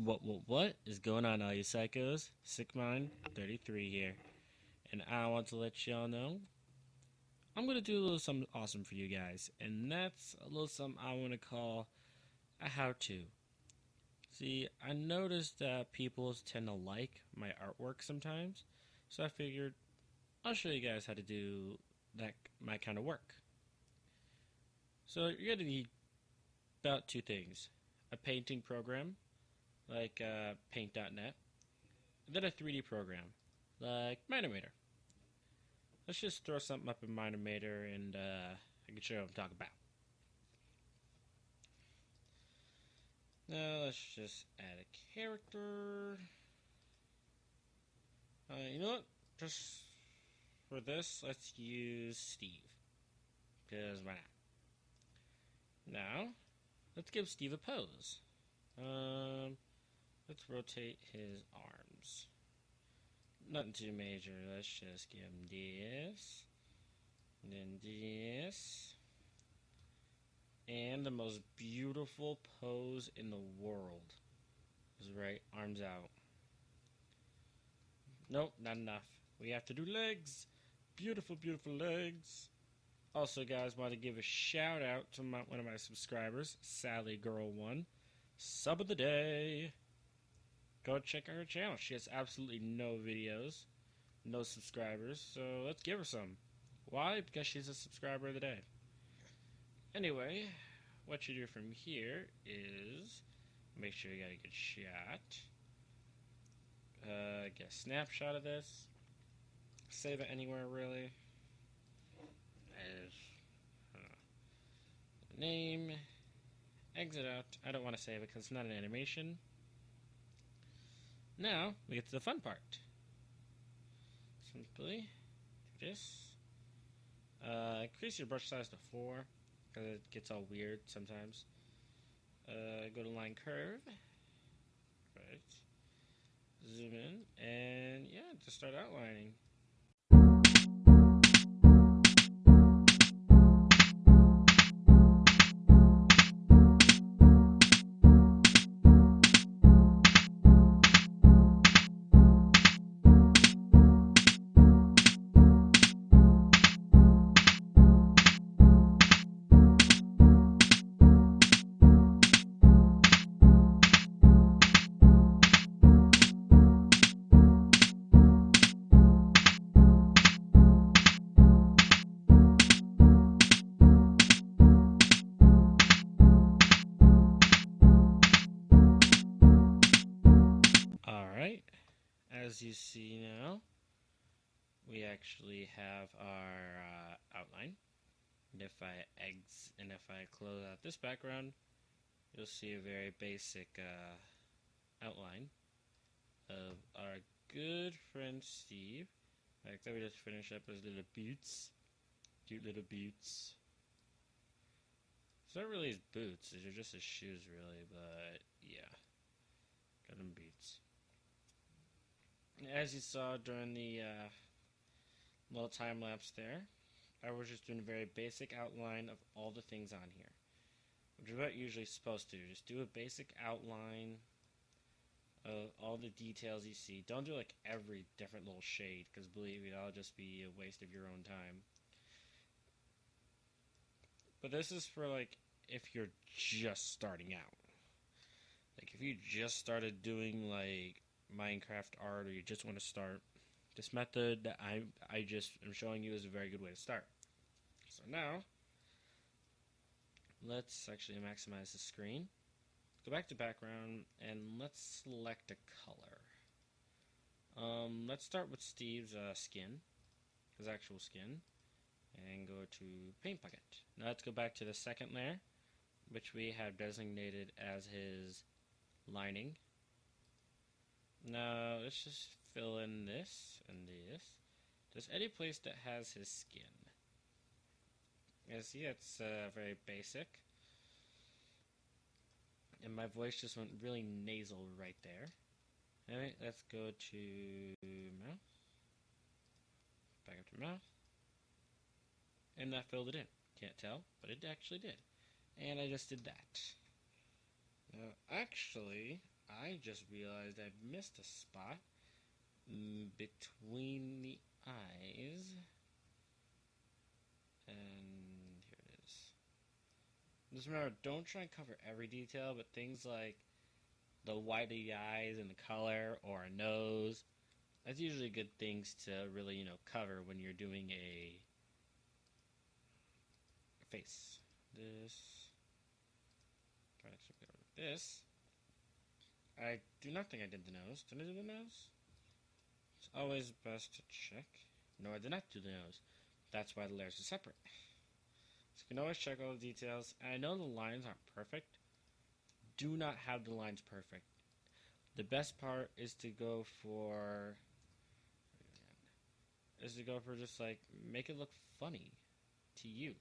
What is going on, all you psychos? SickMind33 here, and I want to let y'all know I'm gonna do a little something awesome for you guys, and that's a little something I want to call a how-to. See, I noticed that people tend to like my artwork sometimes, so I figured I'll show you guys how to do that my kind of work. So you're gonna need about two things: a painting program like Paint.net, and then a 3D program like Minimator. Let's just throw something up in Minimator and I can show you what I'm talking about. Now let's just add a character. You know what? Just for this, let's use Steve. Because why not? Now, let's give Steve a pose. Let's rotate his arms. Nothing too major. Let's just give him this. And then this. And the most beautiful pose in the world is right, arms out. Nope, not enough. We have to do legs. Beautiful, beautiful legs. Also, guys, want to give a shout out to one of my subscribers, Sally Girl 1. Sub of the day. Go check out her channel. She has absolutely no videos, no subscribers, so let's give her some. Why? Because she's a subscriber of the day. Anyway, what you do from here is make sure you got a good shot. Get a snapshot of this. Save it anywhere, really. As name. Exit out. I don't want to save it because it's not an animation. Now, we get to the fun part. Simply do this. Increase your brush size to 4 because it gets all weird sometimes. Go to line curve. Right. Zoom in. And yeah, just start outlining. Alright, as you see now, we actually have our outline. And if I close out this background, you'll see a very basic outline of our good friend Steve. In fact, let me just finish up his little boots. Cute little boots. It's not really his boots, these are just his shoes really, but yeah. Got him boots. As you saw during the little time lapse there, I was just doing a very basic outline of all the things on here, which is what you're usually supposed to do. Just do a basic outline of all the details you see. Don't do like every different little shade, because believe me, that'll just be a waste of your own time. But this is for like if you're just starting out. Like if you just started doing like Minecraft art, or you just want to start, this method that I just am showing you is a very good way to start. So now, let's actually maximize the screen. Go back to background and let's select a color. Let's start with Steve's skin, his actual skin, and go to Paint Bucket. Now let's go back to the second layer, which we have designated as his lining. Now let's just fill in this and this. Just any place that has his skin. See, it's very basic. And my voice just went really nasal right there. Alright, let's go to mouth. Back up to mouth. And that filled it in. Can't tell, but it actually did. And I just did that. Now, actually, I just realized I missed a spot between the eyes. And here it is. Just remember, don't try and cover every detail, but things like the white of the eyes and the color or a nose, that's usually good things to really, cover when you're doing a face. This, I do not think I did the nose. Did I do the nose? It's always best to check. No, I did not do the nose. That's why the layers are separate. So you can always check all the details. And I know the lines aren't perfect. Do not have the lines perfect. The best part is to go for just like make it look funny to you.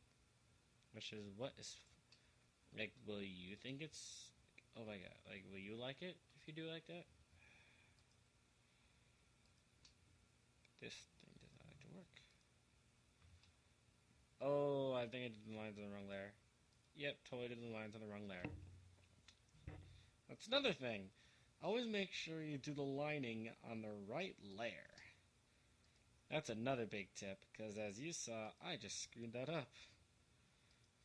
Which is what is like, will you think it's, oh my god, like, will you like it if you do it like that? This thing does not like to work. Oh, I think I did the lines on the wrong layer. Yep, totally did the lines on the wrong layer. That's another thing. Always make sure you do the lining on the right layer. That's another big tip, because as you saw, I just screwed that up.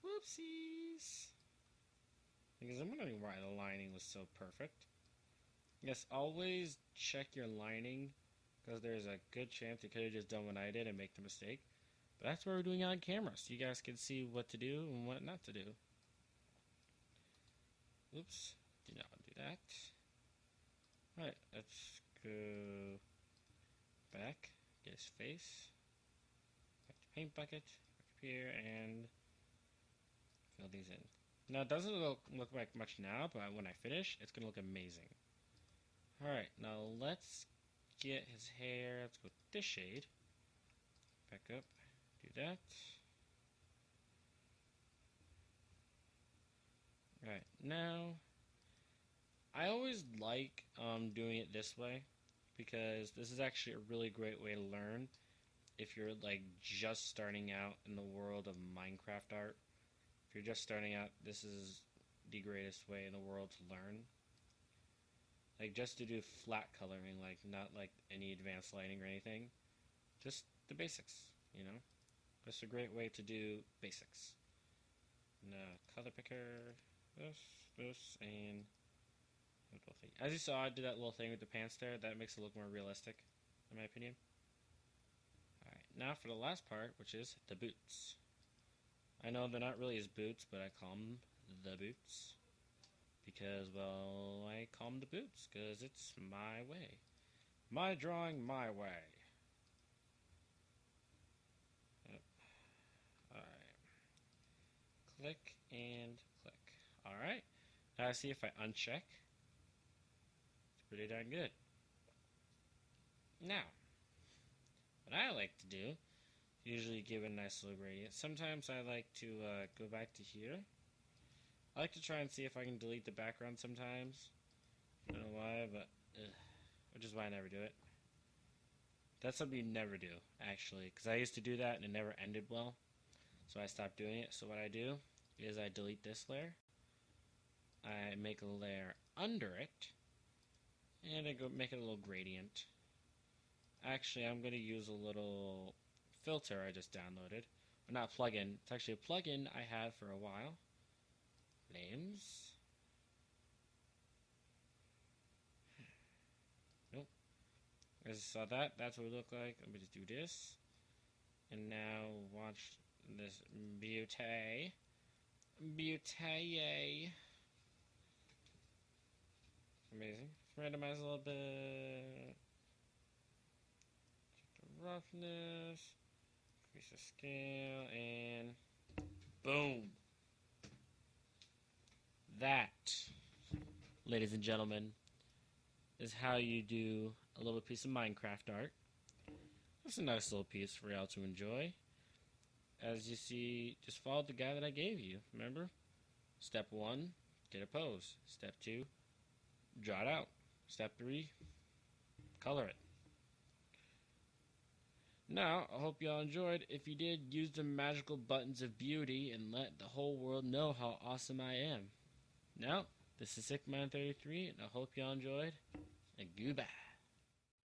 Whoopsies! Because I'm wondering why the lining was so perfect. Yes, always check your lining, because there's a good chance you could have just done what I did and make the mistake. But that's what we're doing on camera, so you guys can see what to do and what not to do. Oops, do not want to do that. Alright, let's go back, get his face, back to paint bucket, back up here, and fill these in. Now, it doesn't look like much now, but when I finish, it's going to look amazing. Alright, now let's get his hair. Let's go with this shade. Back up, do that. Alright, now, I always like doing it this way, because this is actually a really great way to learn if you're like just starting out in the world of Minecraft art. If you're just starting out, this is the greatest way in the world to learn. Like, just to do flat coloring, like, not like any advanced lighting or anything. Just the basics, you know? Just a great way to do basics. Now, color picker, this, and as you saw, I did that little thing with the pants there. That makes it look more realistic, in my opinion. Alright, now for the last part, which is the boots. I know they're not really his boots, but I call them the boots. Because, well, I call them the boots, because it's my way. My drawing, my way. Yep. Alright. Click and click. Alright. Now I see if I uncheck. It's pretty darn good. Now, what I like to do, usually give a nice little gradient. Sometimes I like to go back to here. I like to try and see if I can delete the background sometimes. I don't know why, but which is why I never do it. That's something you never do, actually, because I used to do that and it never ended well. So I stopped doing it. So what I do is I delete this layer. I make a layer under it, and I go make it a little gradient. Actually, I'm going to use a little filter I just downloaded. But not plugin. It's actually a plugin I had for a while. Names. Nope. As you saw that, that's what it looked like. Let me just do this. And now watch this beauty. Beauty. Amazing. Let's randomize a little bit. Check the roughness. Increase the scale. And boom. That, ladies and gentlemen, is how you do a little piece of Minecraft art. It's a nice little piece for y'all to enjoy. As you see, just follow the guide that I gave you, remember? Step 1, get a pose. Step 2, draw it out. Step 3, color it. Now, I hope y'all enjoyed. If you did, use the magical buttons of beauty and let the whole world know how awesome I am. Now, This is SickMind33, and I hope y'all enjoyed, and goodbye.